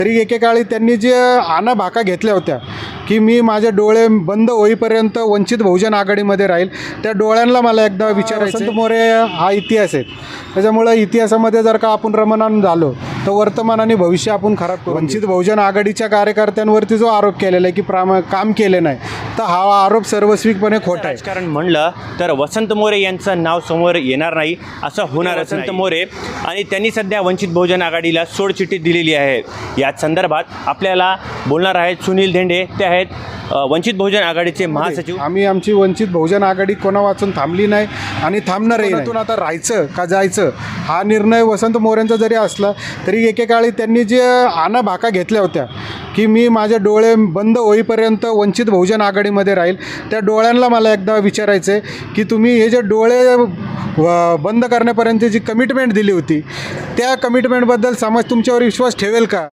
तरी एकेकाळी त्यांनी जे आणाभाका घेतल्या होत्या की मी माझे डोळे बंद होईपर्यंत वंचित बहुजन आघाडीमध्ये राहील, त्या डोळ्यांना मला एकदा विचारायचं. वसंत मोरे हा इतिहास आहे, त्याच्यामुळे इतिहासामध्ये जर का आपण रममाण झालो तर वर्तमान आणि भविष्य आपण खराब करू. वंचित बहुजन आघाडीच्या कार्यकर्त्यांवरती जो आरोप केलेला आहे की काम केले नाही, तर हा आरोप सर्वस्विकपणे खोटा आहे. राजकारण म्हणलं तर वसंत मोरे यांचं नाव समोर येणार नाही असं होणार. वसंत मोरे आणि त्यांनी सध्या वंचित बहुजन आघाडीला सोडचिठ्ठी दिलेली आहे. या संदर्भात आपल्याला बोलणार आहेत सुनील धेंडे, ते आहेत वंचित बहुजन आघाडीचे महासचिव. आमची वंचित बहुजन आघाडी कोणा वाचून थांबली नाही आणि थांबणारही नाही. आता राहायचं का जायचं हा निर्णय वसंत मोरेंचा जरी असला तरी एकेकाळी त्यांनी जे आणाभाका घेतल्या होत्या की मी माझे डोळे बंद होईपर्यंत वंचित बहुजन आघाडीमध्ये राहील, त्या डोळ्यांना मला एकदा विचारायचं आहे की तुम्ही हे जे डोळे बंद करण्यापर्यंत जी कमिटमेंट दिली होती त्या कमिटमेंटबद्दल समाज तुमच्यावर विश्वास ठेवेल का?